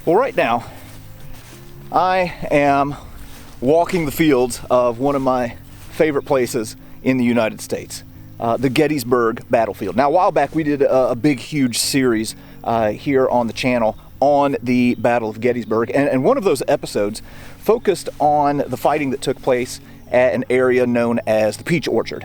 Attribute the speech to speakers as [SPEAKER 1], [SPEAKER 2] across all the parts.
[SPEAKER 1] Well, right now, I am walking the fields of one of my favorite places in the United States, the Gettysburg battlefield. Now, a while back, we did a big, huge series here on the channel on the Battle of Gettysburg, and one of those episodes focused on the fighting that took place at an area known as the Peach Orchard.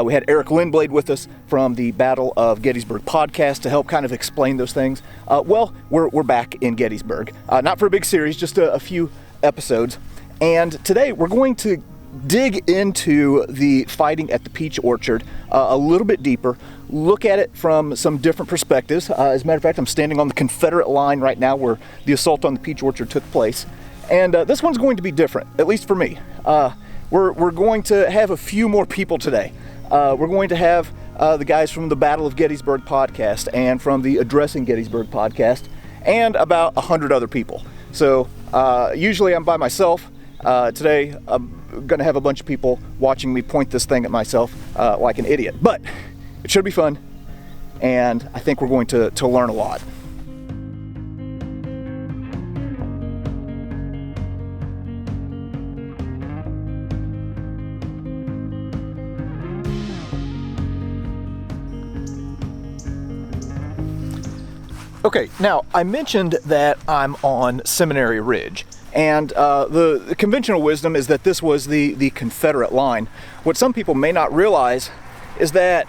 [SPEAKER 1] We had Eric Lindblade with us from the Battle of Gettysburg Podcast to help kind of explain those things. Well, we're back in Gettysburg. Not for a big series, just a few episodes. And today we're going to dig into the fighting at the Peach Orchard a little bit deeper, look at it from some different perspectives. As a matter of fact, I'm standing on the Confederate line right now where the assault on the Peach Orchard took place. And this one's going to be different, at least for me. We're going to have a few more people today. We're going to have the guys from the Battle of Gettysburg Podcast and from the Addressing Gettysburg Podcast and about 100 other people. So usually I'm by myself. Today I'm going to have a bunch of people watching me point this thing at myself like an idiot. But it should be fun, and I think we're going to learn a lot. Okay, now I mentioned that I'm on Seminary Ridge, and the conventional wisdom is that this was the Confederate line. What some people may not realize is that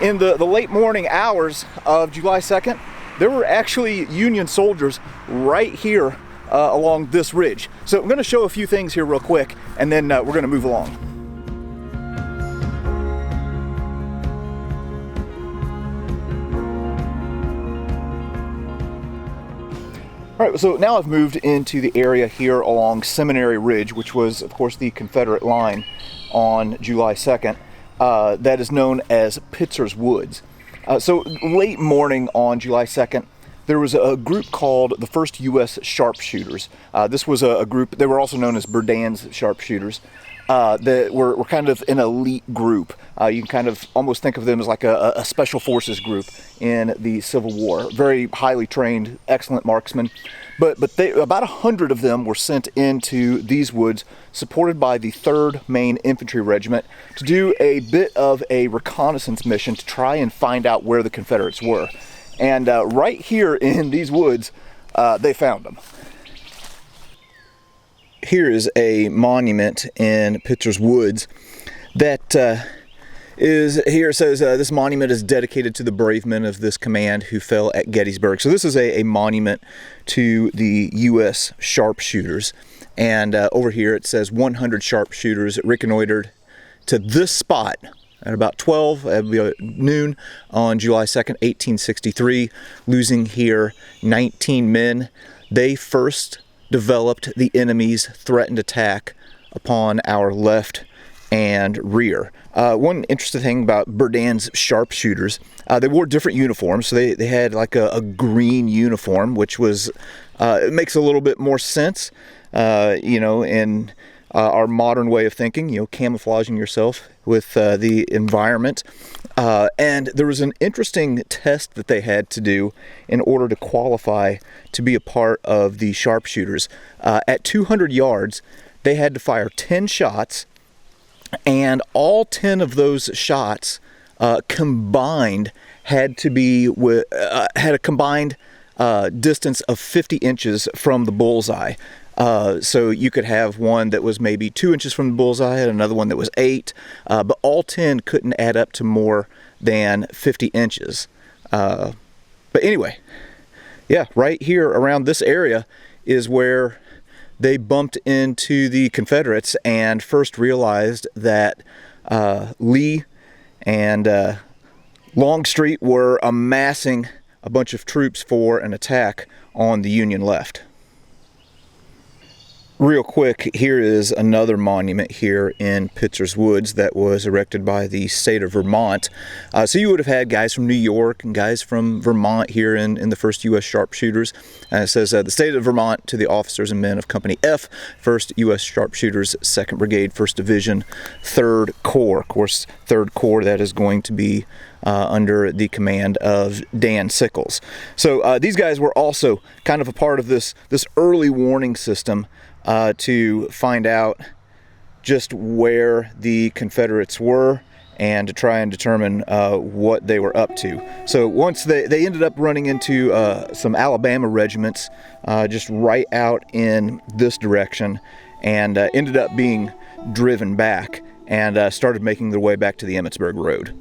[SPEAKER 1] in the late morning hours of July 2nd, there were actually Union soldiers right here along this ridge. So I'm going to show a few things here real quick, and then we're going to move along. All right, so now I've moved into the area here along Seminary Ridge, which was, of course, the Confederate line on July 2nd. That is known as Pitzer's Woods. So late morning on July 2nd, there was a group called the First Us Sharpshooters. This was a group, they were also known as Berdan's Sharpshooters, that were kind of an elite group. You can kind of almost think of them as like a special forces group in the Civil War. Very highly trained, excellent marksmen. But about 100 of them were sent into these woods, supported by the 3rd Maine Infantry Regiment, to do a bit of a reconnaissance mission to try and find out where the Confederates were. And right here in these woods, they found them. Here is a monument in Pitzer's Woods that here it says this monument is dedicated to the brave men of this command who fell at Gettysburg. So this is a monument to the U.S. Sharpshooters, and over here it says 100 sharpshooters reconnoitered to this spot at about 12 noon on July 2nd, 1863, losing here 19 men. They first developed the enemy's threatened attack upon our left and rear. One interesting thing about Berdan's Sharpshooters, they wore different uniforms. So they had like a green uniform, which was, it makes a little bit more sense, in our modern way of thinking, camouflaging yourself with the environment. And there was an interesting test that they had to do in order to qualify to be a part of the sharpshooters. At 200 yards, they had to fire 10 shots, and all 10 of those shots combined had to be had a combined distance of 50 inches from the bullseye. So you could have one that was maybe 2 inches from the bullseye and another one that was 8, but all 10 couldn't add up to more than 50 inches. But anyway, yeah, right here around this area is where they bumped into the Confederates and first realized that Lee and Longstreet were amassing a bunch of troops for an attack on the Union left. Real quick, here is another monument here in Pitzer's Woods that was erected by the state of Vermont. So you would have had guys from New York and guys from Vermont here in the 1st U.S. Sharpshooters. And it says, the state of Vermont to the officers and men of Company F, 1st U.S. Sharpshooters, 2nd Brigade, 1st Division, 3rd Corps. Of course, 3rd Corps, that is going to be under the command of Dan Sickles. So these guys were also kind of a part of this early warning system to find out just where the Confederates were and to try and determine what they were up to. So once they ended up running into some Alabama regiments just right out in this direction, and ended up being driven back and started making their way back to the Emmitsburg Road.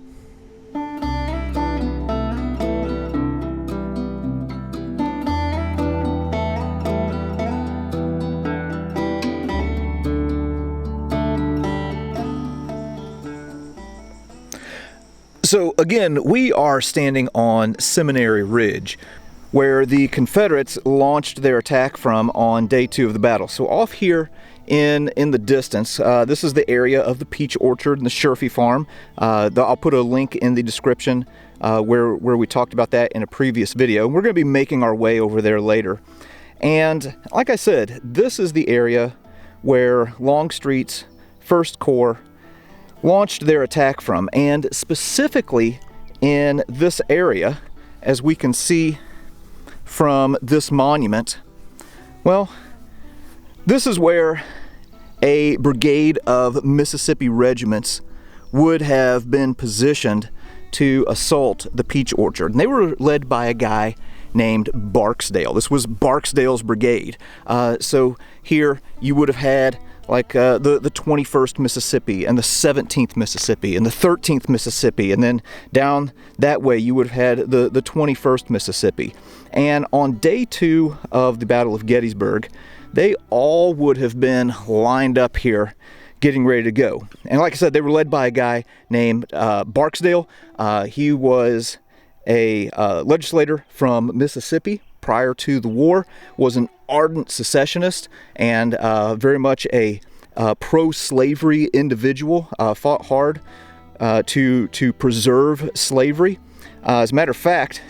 [SPEAKER 1] So again, we are standing on Seminary Ridge, where the Confederates launched their attack from on day 2 of the battle. So off here in the distance, this is the area of the peach orchard and the Surfy farm. I'll put a link in the description where we talked about that in a previous video. We're going to be making our way over there later. And like I said, this is the area where Longstreet's 1st Corps launched their attack from, and specifically in this area, as we can see from this monument, well, this is where a brigade of Mississippi regiments would have been positioned to assault the peach orchard. And they were led by a guy named Barksdale. This was Barksdale's brigade. So here you would have had like the 21st Mississippi and the 17th Mississippi and the 13th Mississippi, and then down that way you would have had the 21st Mississippi. And on day 2 of the Battle of Gettysburg, they all would have been lined up here getting ready to go. And like I said, they were led by a guy named Barksdale. He was a legislator from Mississippi prior to the war, was an ardent secessionist, and very much a pro-slavery individual, fought hard to preserve slavery. As a matter of fact,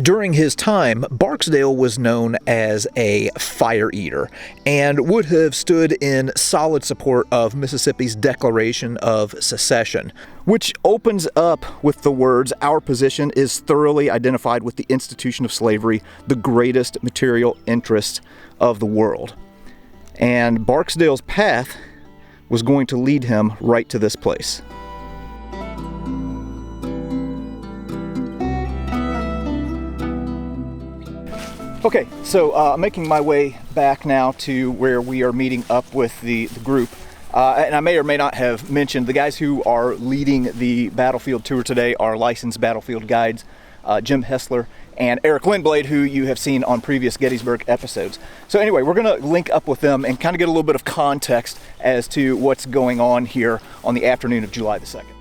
[SPEAKER 1] during his time, Barksdale was known as a fire eater and would have stood in solid support of Mississippi's Declaration of Secession, which opens up with the words, "Our position is thoroughly identified with the institution of slavery, the greatest material interest of the world." And Barksdale's path was going to lead him right to this place. Okay, so I'm making my way back now to where we are meeting up with the group. And I may or may not have mentioned, the guys who are leading the battlefield tour today are licensed battlefield guides, Jim Hessler and Eric Lindblade, who you have seen on previous Gettysburg episodes. So anyway, we're going to link up with them and kind of get a little bit of context as to what's going on here on the afternoon of July the 2nd.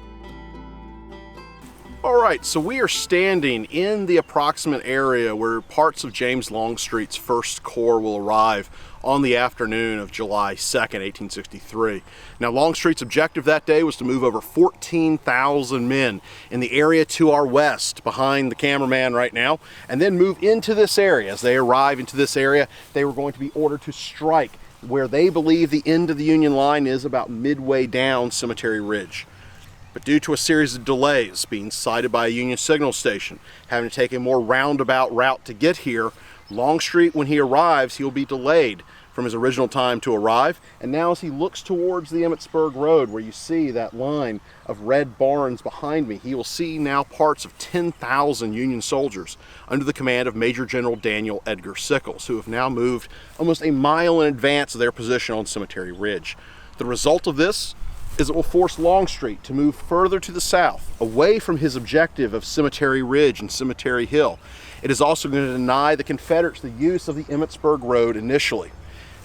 [SPEAKER 2] All right, so we are standing in the approximate area where parts of James Longstreet's 1st Corps will arrive on the afternoon of July 2nd, 1863. Now, Longstreet's objective that day was to move over 14,000 men in the area to our west, behind the cameraman right now, and then move into this area. As they arrive into this area, they were going to be ordered to strike where they believe the end of the Union line is, about midway down Cemetery Ridge. But due to a series of delays, being sighted by a Union signal station, having to take a more roundabout route to get here, Longstreet, when he arrives, he will be delayed from his original time to arrive. And now as he looks towards the Emmitsburg Road, where you see that line of red barns behind me, he will see now parts of 10,000 Union soldiers under the command of Major General Daniel Edgar Sickles, who have now moved almost a mile in advance of their position on Cemetery Ridge. The result of this is it will force Longstreet to move further to the south, away from his objective of Cemetery Ridge and Cemetery Hill. It is also going to deny the Confederates the use of the Emmitsburg Road initially.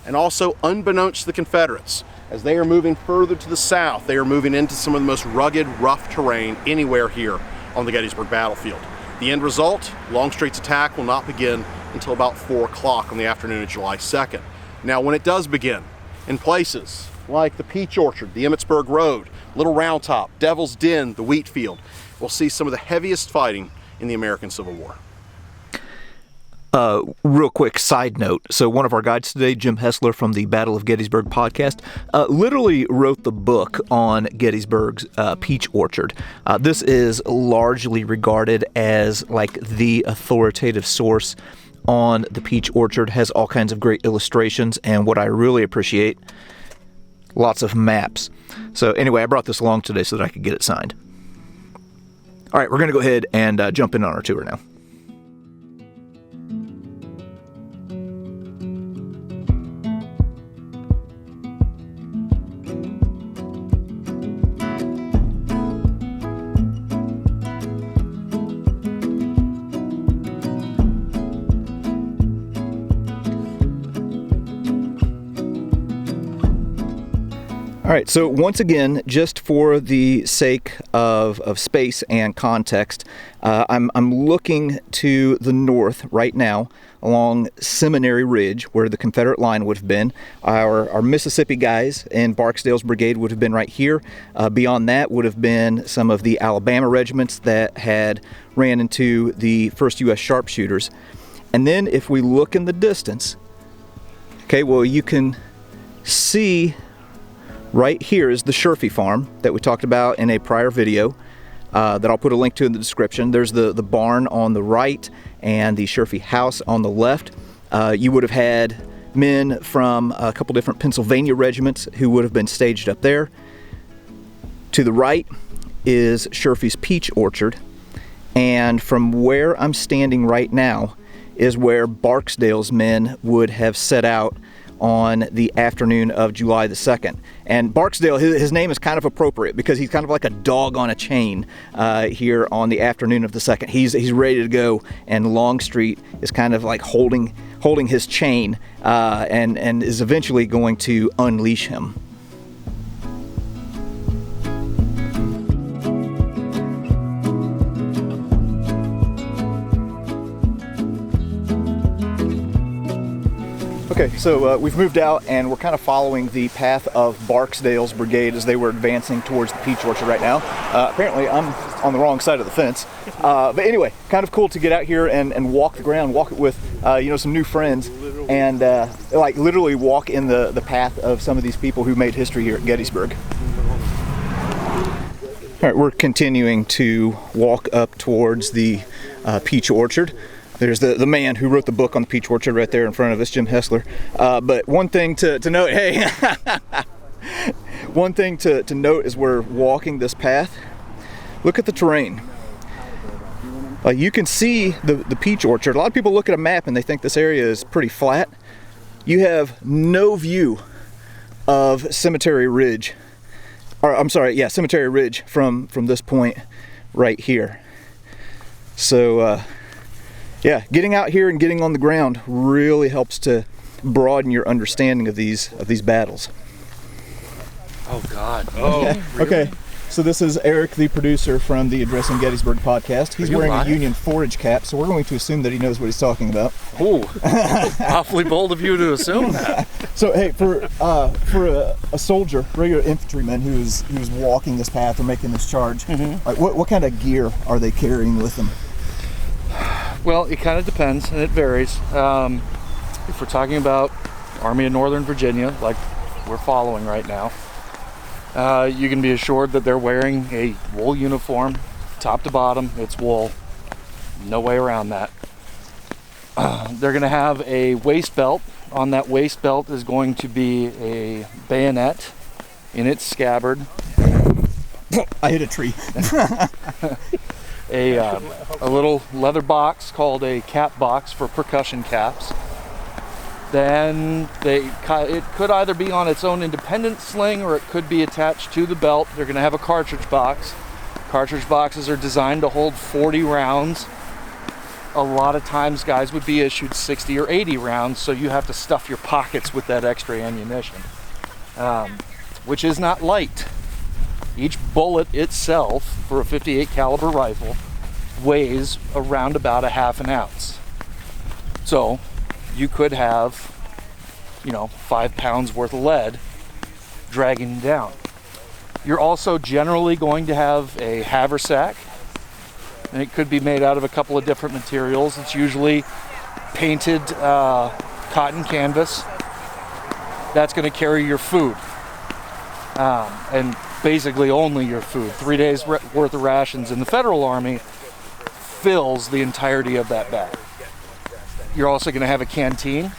[SPEAKER 2] And also, unbeknownst to the Confederates, as they are moving further to the south, they are moving into some of the most rugged, rough terrain anywhere here on the Gettysburg battlefield. The end result, Longstreet's attack will not begin until about 4 o'clock on the afternoon of July 2nd. Now, when it does begin, in places like the Peach Orchard, the Emmitsburg Road, Little Round Top, Devil's Den, the Wheat Field, we'll see some of the heaviest fighting in the American Civil War.
[SPEAKER 1] Real quick side note. So one of our guides today, Jim Hessler from the Battle of Gettysburg podcast, literally wrote the book on Gettysburg's peach orchard. This is largely regarded as like the authoritative source on the peach orchard, has all kinds of great illustrations, and what I really appreciate, lots of maps. So anyway, I brought this along today so that I could get it signed. All right, we're going to go ahead and jump in on our tour now. All right, so once again, just for the sake of space and context, I'm looking to the north right now along Seminary Ridge, where the Confederate line would have been. Our Mississippi guys in Barksdale's brigade would have been right here. Beyond that would have been some of the Alabama regiments that had ran into the 1st Us Sharpshooters. And then if we look in the distance, okay, well, you can see right here is the Surfy farm that we talked about in a prior video that I'll put a link to in the description. There's the barn on the right and the Surfy House on the left. You would have had men from a couple different Pennsylvania regiments who would have been staged up there. To the right is Surfy's peach orchard, and from where I'm standing right now is where Barksdale's men would have set out on the afternoon of July the 2nd. And Barksdale, his name is kind of appropriate because he's kind of like a dog on a chain here on the afternoon of the 2nd. He's ready to go, and Longstreet is kind of like holding his chain and is eventually going to unleash him. Okay, so we've moved out and we're kind of following the path of Barksdale's brigade as they were advancing towards the peach orchard right now. Apparently I'm on the wrong side of the fence. But anyway, kind of cool to get out here and walk the ground, walk it with some new friends, and like literally walk in the path of some of these people who made history here at Gettysburg. All right, we're continuing to walk up towards the peach orchard. There's the man who wrote the book on the peach orchard right there in front of us, Jim Hessler. But one thing to note, hey, one thing to note as we're walking this path, look at the terrain. You can see the peach orchard. A lot of people look at a map and they think this area is pretty flat. You have no view of Cemetery Ridge. Or, I'm sorry, yeah, Cemetery Ridge from this point right here. So, yeah, getting out here and getting on the ground really helps to broaden your understanding of these battles.
[SPEAKER 3] Oh God! Oh, really?
[SPEAKER 1] Okay. So this is Eric, the producer from the Addressing Gettysburg podcast. He's wearing a Union forage cap, so we're going to assume that he knows what he's talking about.
[SPEAKER 3] Oh, awfully bold of you to assume that.
[SPEAKER 1] So hey, for a soldier, regular infantryman who's walking this path or making this charge, like what kind of gear are they carrying with them?
[SPEAKER 3] Well, it kind of depends, and it varies. If we're talking about Army of Northern Virginia, like we're following right now, you can be assured that they're wearing a wool uniform, top to bottom. It's wool, no way around that. They're going to have a waist belt. On that waist belt is going to be a bayonet in its scabbard.
[SPEAKER 1] I hit a tree.
[SPEAKER 3] A little leather box called a cap box for percussion caps. Then it could either be on its own independent sling or it could be attached to the belt. They're going to have a cartridge box. Cartridge boxes are designed to hold 40 rounds. A lot of times guys would be issued 60 or 80 rounds, so you have to stuff your pockets with that extra ammunition, which is not light. Each bullet itself for a .58 caliber rifle weighs around about a half an ounce. So you could have, 5 pounds worth of lead dragging down. You're also generally going to have a haversack, and it could be made out of a couple of different materials. It's usually painted cotton canvas. That's going to carry your food, and basically only your food. 3 days worth of rations in the Federal Army fills the entirety of that bag. You're also going to have a canteen.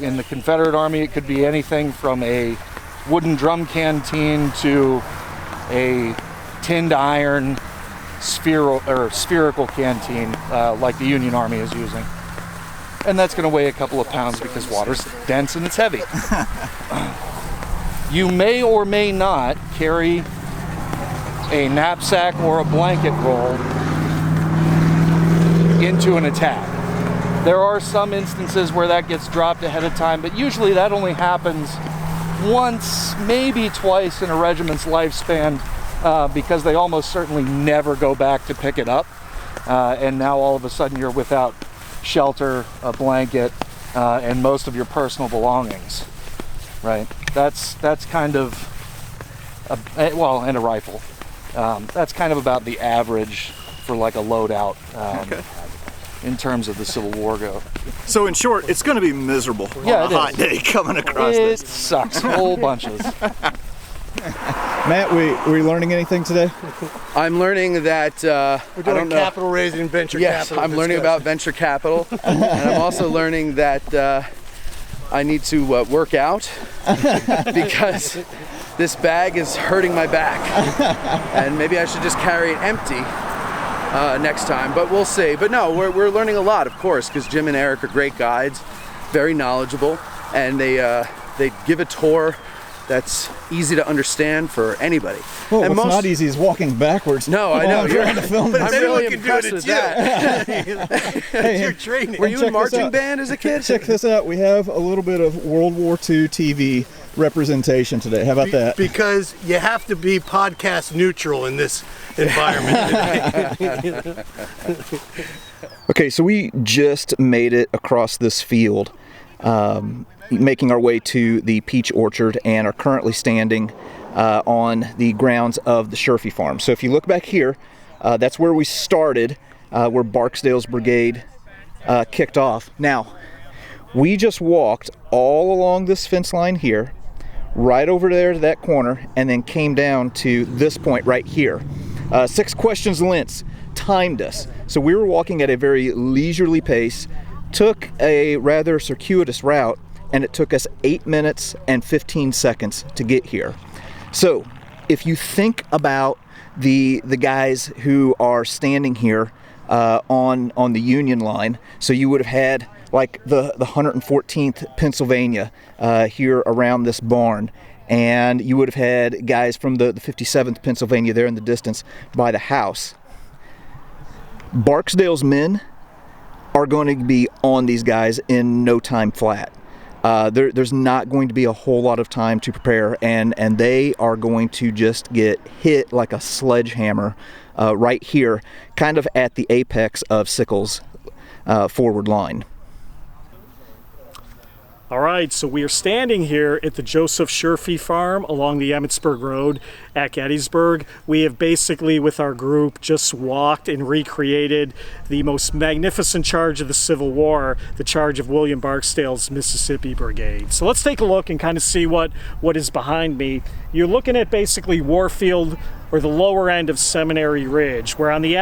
[SPEAKER 3] In the Confederate Army, it could be anything from a wooden drum canteen to a tinned iron spherical canteen like the Union Army is using. And that's going to weigh a couple of pounds because water's dense and it's heavy. You may or may not carry a knapsack or a blanket roll into an attack. There are some instances where that gets dropped ahead of time, but usually that only happens once, maybe twice in a regiment's lifespan, because they almost certainly never go back to pick it up. And now all of a sudden you're without shelter, a blanket, and most of your personal belongings, right? That's kind of, and a rifle. That's kind of about the average for like a loadout.
[SPEAKER 1] Okay.
[SPEAKER 3] In terms of the Civil War go.
[SPEAKER 1] So in short, it's going to be miserable on a hot day coming across this.
[SPEAKER 3] It sucks, whole bunches.
[SPEAKER 1] Matt, we learning anything today?
[SPEAKER 4] I'm learning that
[SPEAKER 5] we're doing capital raising venture capital.
[SPEAKER 4] Yes, I'm learning about venture capital, and I'm also learning that I need to work out because this bag is hurting my back, and maybe I should just carry it empty next time, but we'll see. But no, we're learning a lot, of course, because Jim and Eric are great guides, very knowledgeable, and they give a tour that's easy to understand for anybody.
[SPEAKER 1] Well, what's not easy is walking backwards.
[SPEAKER 4] No, I know.
[SPEAKER 1] You're trying to film
[SPEAKER 5] But
[SPEAKER 1] this.
[SPEAKER 4] I'm really
[SPEAKER 5] can do
[SPEAKER 4] impressed
[SPEAKER 5] it,
[SPEAKER 4] with
[SPEAKER 5] it's
[SPEAKER 4] that.
[SPEAKER 1] Hey,
[SPEAKER 5] your training.
[SPEAKER 4] Were you in
[SPEAKER 1] check this
[SPEAKER 4] marching
[SPEAKER 1] out.
[SPEAKER 4] band as a kid?
[SPEAKER 1] Check this out. We have a little bit of World War II TV representation today. How about that?
[SPEAKER 5] Because you have to be podcast neutral in this environment.
[SPEAKER 1] Okay, so we just made it across this field, making our way to the peach orchard, and are currently standing on the grounds of the Surfy farm. So if you look back here, that's where we started, where Barksdale's brigade kicked off. Now, we just walked all along this fence line here, right over there to that corner, and then came down to this point right here. 6 questions Lentz timed us. So we were walking at a very leisurely pace, took a rather circuitous route, and it took us 8 minutes and 15 seconds to get here. So if you think about the guys who are standing here on the Union line, so you would have had like the 114th Pennsylvania here around this barn, and you would have had guys from the 57th Pennsylvania there in the distance by the house. Barksdale's men are going to be on these guys in no time flat. There's not going to be a whole lot of time to prepare, and they are going to just get hit like a sledgehammer right here, kind of at the apex of Sickles' forward line.
[SPEAKER 6] All right, so we are standing here at the Joseph Surfy farm along the Emmitsburg Road at Gettysburg. We have basically, with our group, just walked and recreated the most magnificent charge of the Civil War, the charge of William Barksdale's Mississippi Brigade. So let's take a look and kind of see what is behind me. You're looking at basically Warfield, or the lower end of Seminary Ridge, where on the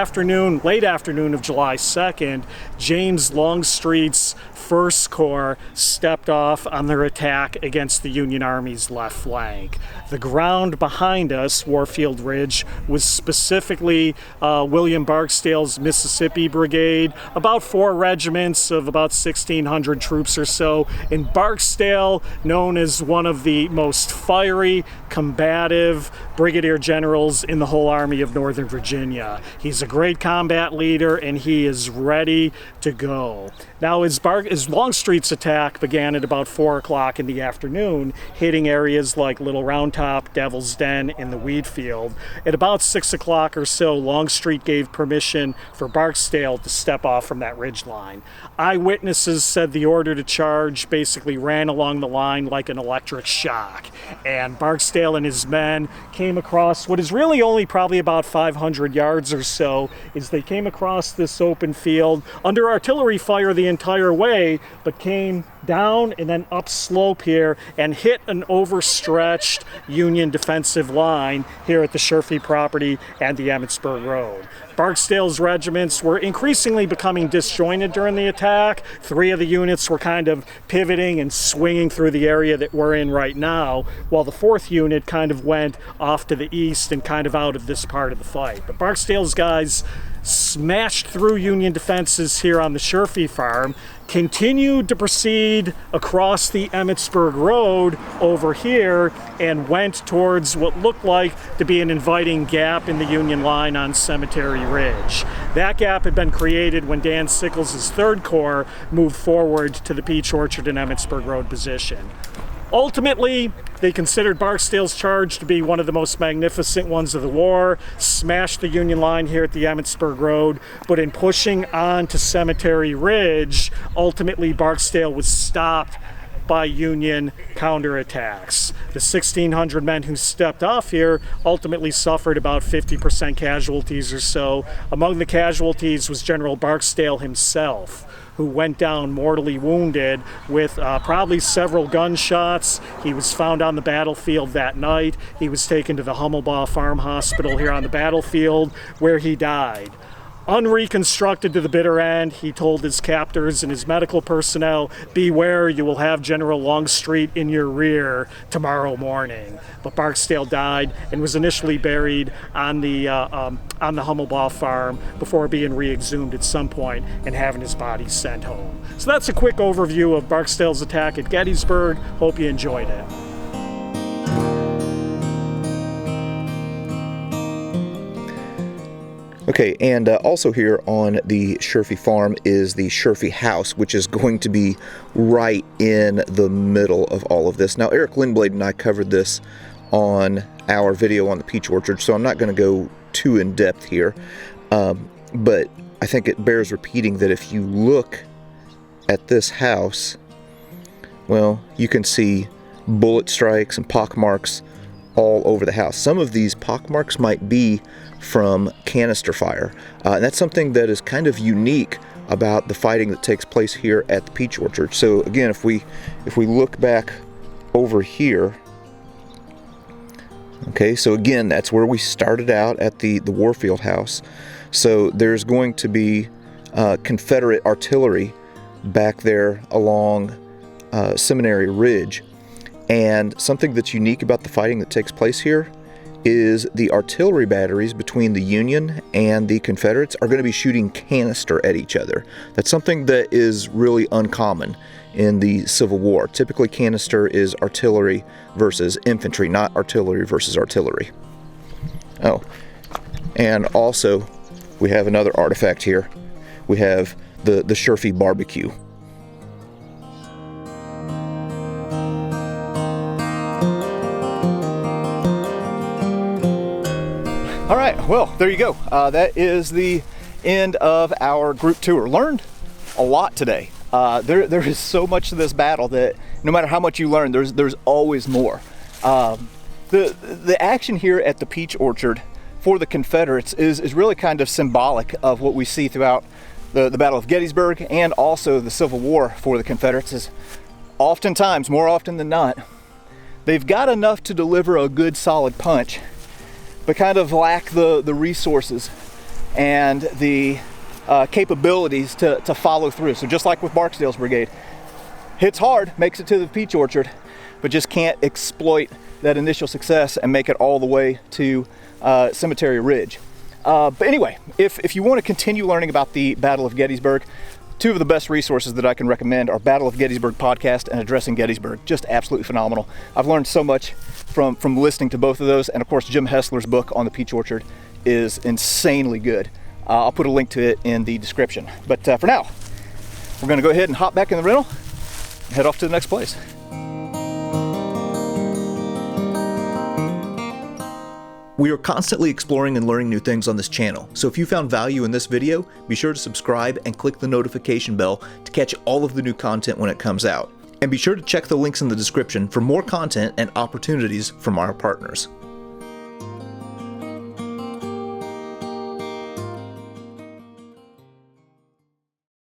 [SPEAKER 6] late afternoon of July 2nd, James Longstreet's 1st Corps stepped off on their attack against the Union Army's left flank. The ground behind us, Warfield Ridge, was specifically William Barksdale's Mississippi Brigade, about 4 regiments of about 1,600 troops or so, and Barksdale, known as one of the most fiery, combative brigadier generals in the whole Army of Northern Virginia. He's a great combat leader, and he is ready to go. Now, as as Longstreet's attack began at about 4 o'clock in the afternoon, hitting areas like Little Round Top, Devil's Den, and the Wheat Field. At about 6 o'clock or so, Longstreet gave permission for Barksdale to step off from that ridge line. Eyewitnesses said the order to charge basically ran along the line like an electric shock, and Barksdale and his men came across what is really only probably about 500 yards or so. Is they came across this open field under artillery fire the entire way, but came down and then up slope here and hit an overstretched Union defensive line here at the Surfy property and the Emmitsburg Road. Barksdale's regiments were increasingly becoming disjointed during the attack. 3 of the units were kind of pivoting and swinging through the area that we're in right now, while the 4th unit kind of went off to the east and kind of out of this part of the fight. But Barksdale's guys smashed through Union defenses here on the Surfy farm, continued to proceed across the Emmitsburg Road over here, and went towards what looked like to be an inviting gap in the Union line on Cemetery Ridge. That gap had been created when Dan Sickles' 3rd Corps moved forward to the Peach Orchard and Emmitsburg Road position. Ultimately, they considered Barksdale's charge to be one of the most magnificent ones of the war, smashed the Union line here at the Emmitsburg Road, but in pushing on to Cemetery Ridge, ultimately Barksdale was stopped by Union counterattacks. The 1,600 men who stepped off here ultimately suffered about 50% casualties or so. Among the casualties was General Barksdale himself, who went down mortally wounded with probably several gunshots. He was found on the battlefield that night. He was taken to the Hummelbaugh Farm Hospital here on the battlefield, where he died. Unreconstructed to the bitter end, he told his captors and his medical personnel, "Beware, you will have General Longstreet in your rear tomorrow morning." But Barksdale died and was initially buried on the Hummelbaugh farm before being re-exhumed at some point and having his body sent home. So that's a quick overview of Barksdale's attack at Gettysburg. Hope you enjoyed it.
[SPEAKER 1] Okay, and also here on the Surfy farm is the Surfy House, which is going to be right in the middle of all of this. Now, Eric Lindblade and I covered this on our video on the Peach Orchard, so I'm not going to go too in depth here, but I think it bears repeating that if you look at this house, well, you can see bullet strikes and pockmarks all over the house. Some of these pockmarks might be from canister fire, and that's something that is kind of unique about the fighting that takes place here at the Peach Orchard. So again, if we look back over here, okay, so again, that's where we started out at the Warfield House. So there's going to be Confederate artillery back there along Seminary Ridge. And something that's unique about the fighting that takes place here is the artillery batteries between the Union and the Confederates are going to be shooting canister at each other. That's something that is really uncommon in the Civil War. Typically, canister is artillery versus infantry, not artillery versus artillery. Oh, and also we have another artifact here. We have the Surfy barbecue. All right, well, there you go. That is the end of our group tour. Learned a lot today. There is so much to this battle that no matter how much you learn, there's always more. The action here at the Peach Orchard for the Confederates is really kind of symbolic of what we see throughout the Battle of Gettysburg and also the Civil War for the Confederates. Is oftentimes, more often than not, they've got enough to deliver a good solid punch, but kind of lack the resources and the capabilities to follow through. So just like with Barksdale's brigade, hits hard, makes it to the Peach Orchard, but just can't exploit that initial success and make it all the way to Cemetery Ridge. But anyway, if you want to continue learning about the Battle of Gettysburg, two of the best resources that I can recommend are Battle of Gettysburg Podcast and Addressing Gettysburg. Just absolutely phenomenal. I've learned so much from listening to both of those, and of course Jim Hessler's book on the Peach Orchard is insanely good. I'll put a link to it in the description. But for now, we're going to go ahead and hop back in the rental and head off to the next place. We are constantly exploring and learning new things on this channel, so if you found value in this video, be sure to subscribe and click the notification bell to catch all of the new content when it comes out. And be sure to check the links in the description for more content and opportunities from our partners.